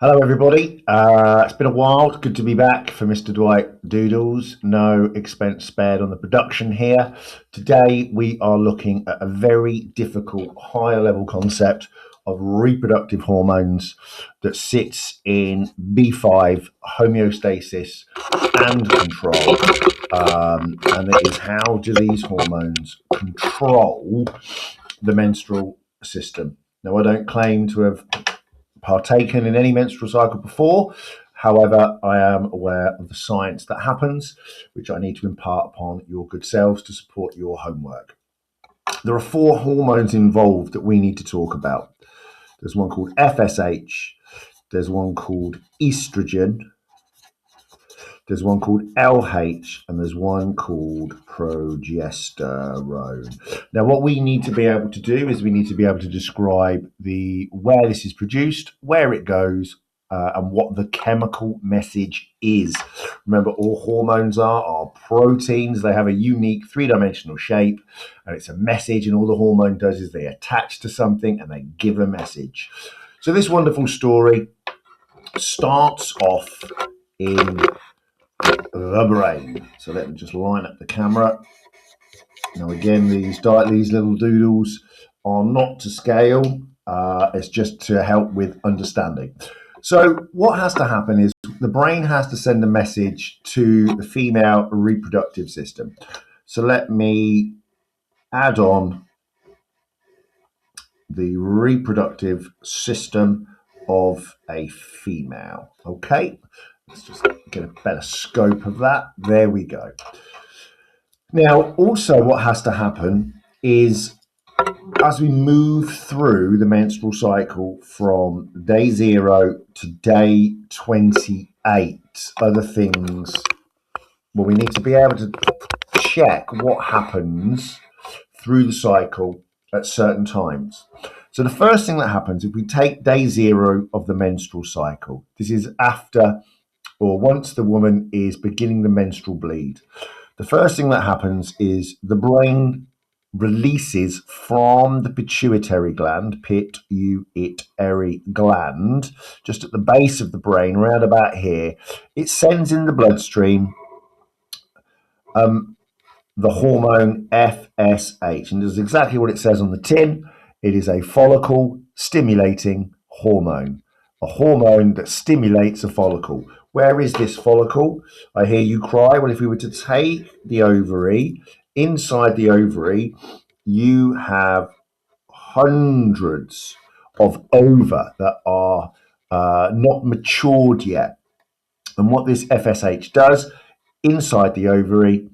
Hello, everybody. It's been a while. It's good to be back for Mr. Dwight Doodles. No expense spared on the production here. Today, we are looking at a very difficult, higher level concept of reproductive hormones that sits in B5 homeostasis and control. And it is, how do these hormones control the menstrual system? Now, I don't claim to have partaken in any menstrual cycle before. However, I am aware of the science that happens, which I need to impart upon your good selves to support your homework. There are 4 hormones involved that we need to talk about. There's one called FSH, there's one called estrogen, there's one called LH, and there's one called progesterone. Now, what we need to be able to do is we need to be able to describe where this is produced, where it goes, and what the chemical message is. Remember, all hormones are proteins. They have a unique 3-dimensional shape, and it's a message, and all the hormone does is they attach to something and they give a message. So this wonderful story starts off in the brain. So let me just line up the camera. Now again, these little doodles are not to scale. It's just to help with understanding. So what has to happen is the brain has to send a message to the female reproductive system. So let me add on the reproductive system of a female. Okay, let's just get a better scope of that. There we go. Now, also what has to happen is as we move through the menstrual cycle from day 0 to day 28, other things, well, we need to be able to check what happens through the cycle at certain times. So the first thing that happens, if we take day 0 of the menstrual cycle, this is after or once the woman is beginning the menstrual bleed, the first thing that happens is the brain releases from the pituitary gland, pituitary gland, just at the base of the brain, around about here. It sends in the bloodstream the hormone FSH, and this is exactly what it says on the tin. It is a follicle stimulating hormone, a hormone that stimulates a follicle. Where is this follicle? I hear you cry. Well, if we were to take the ovary, inside the ovary, you have hundreds of ova that are not matured yet. And what this FSH does inside the ovary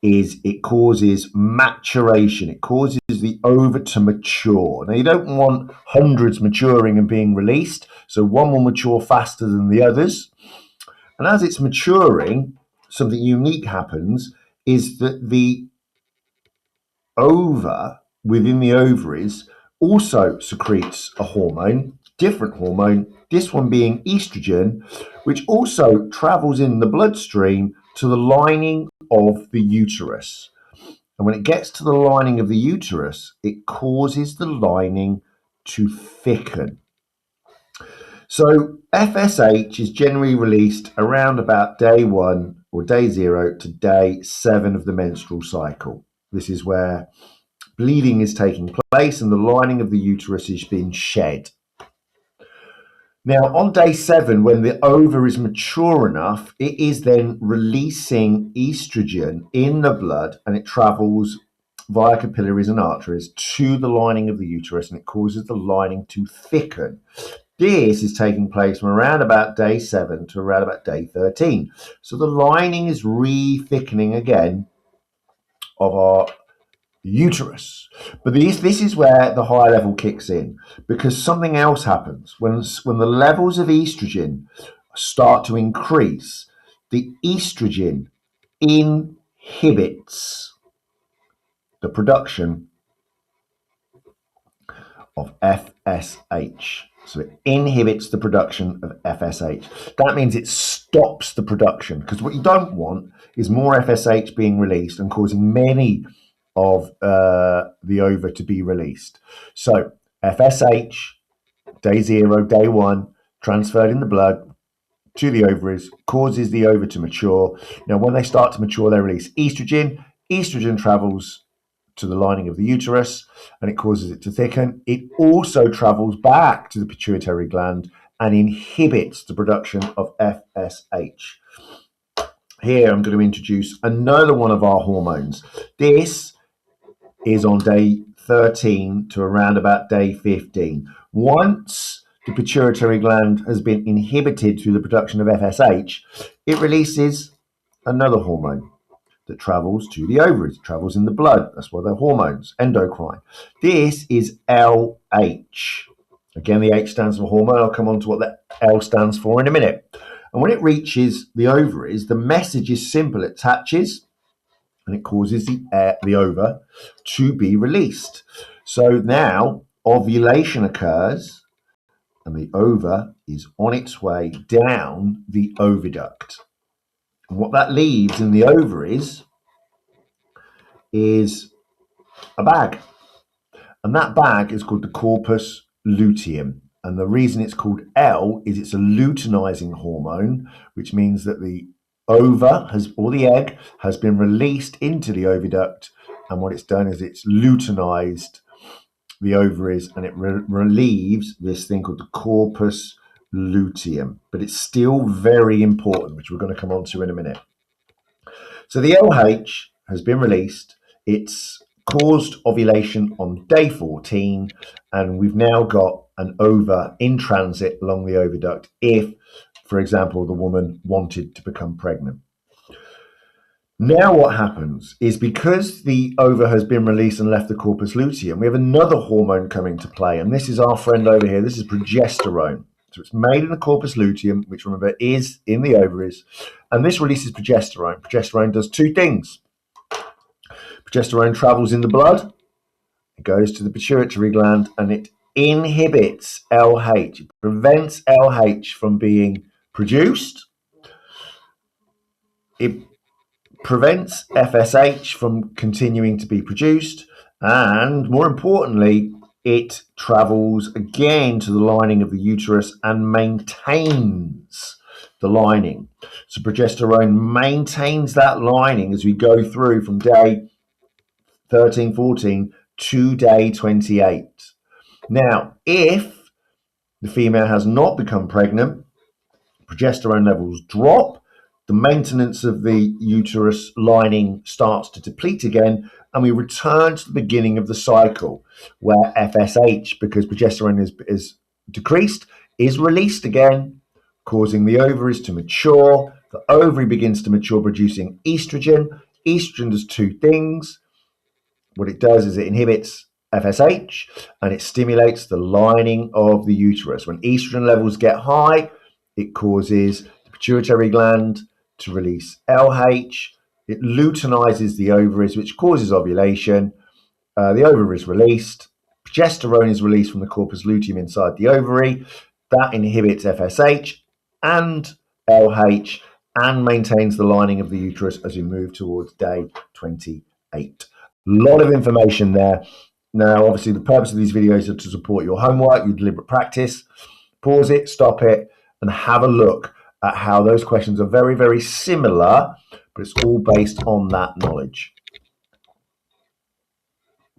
is it causes maturation. It causes the ova to mature. Now, you don't want hundreds maturing and being released, so one will mature faster than the others. And as it's maturing, something unique happens, is that the ova within the ovaries also secretes a hormone, different hormone, this one being estrogen, which also travels in the bloodstream to the lining of the uterus. And when it gets to the lining of the uterus, it causes the lining to thicken. So FSH is generally released around about day 1 or day 0 to day 7 of the menstrual cycle. This is where bleeding is taking place and the lining of the uterus is being shed. Now, on day 7, when the ova is mature enough, it is then releasing estrogen in the blood, and it travels via capillaries and arteries to the lining of the uterus, and it causes the lining to thicken. This is taking place from around about day 7 to around about day 13. So the lining is re-thickening again of our uterus. But this is where the high level kicks in, because something else happens. When the levels of estrogen start to increase, the estrogen inhibits the production of FSH. So it inhibits the production of FSH. That means it stops the production, because what you don't want is more FSH being released and causing many of the ova to be released. So FSH, day 0, day 1, transferred in the blood to the ovaries, causes the ova to mature. Now, when they start to mature, they release estrogen. Estrogen travels to the lining of the uterus and it causes it to thicken. It also travels back to the pituitary gland and inhibits the production of FSH. Here I'm going to introduce another one of our hormones. This is on day 13 to around about day 15. Once the pituitary gland has been inhibited through the production of FSH, it releases another hormone that travels to the ovaries, travels in the blood. That's why they're hormones, endocrine. This is LH. Again, the H stands for hormone. I'll come on to what the L stands for in a minute. And when it reaches the ovaries, the message is simple. It attaches and it causes the ova to be released. So now ovulation occurs and the ova is on its way down the oviduct. And what that leaves in the ovaries is a bag. And that bag is called the corpus luteum. And the reason it's called L is it's a luteinizing hormone, which means that the ova or the egg has been released into the oviduct. And what it's done is it's luteinized the ovaries and it relieves this thing called the corpus luteum. But it's still very important, which we're going to come on to in a minute. So the LH has been released. It's caused ovulation on day 14, and we've now got an ova in transit along the oviduct if, for example, the woman wanted to become pregnant. Now what happens is because the ova has been released and left the corpus luteum, we have another hormone coming to play, and this is our friend over here. This is progesterone. So it's made in the corpus luteum, which remember is in the ovaries, and this releases progesterone. Progesterone does two things. Progesterone travels in the blood, it goes to the pituitary gland, and it inhibits LH. It prevents LH from being produced. It prevents FSH from continuing to be produced. And more importantly, it travels again to the lining of the uterus and maintains the lining. So progesterone maintains that lining as we go through from day 13, 14 to day 28. Now, if the female has not become pregnant, progesterone levels drop, the maintenance of the uterus lining starts to deplete again, and we return to the beginning of the cycle where FSH, because progesterone is decreased, is released again, causing the ovaries to mature. The ovary begins to mature, producing estrogen. Estrogen does two things. What it does is it inhibits FSH and it stimulates the lining of the uterus. When estrogen levels get high, it causes the pituitary gland to release LH. It luteinizes the ovaries, which causes ovulation. The ovary is released. Progesterone is released from the corpus luteum inside the ovary. That inhibits FSH and LH and maintains the lining of the uterus as we move towards day 28. A lot of information there. Now, obviously, the purpose of these videos are to support your homework, your deliberate practice. Pause it, stop it, and have a look at how those questions are very, very similar, but it's all based on that knowledge.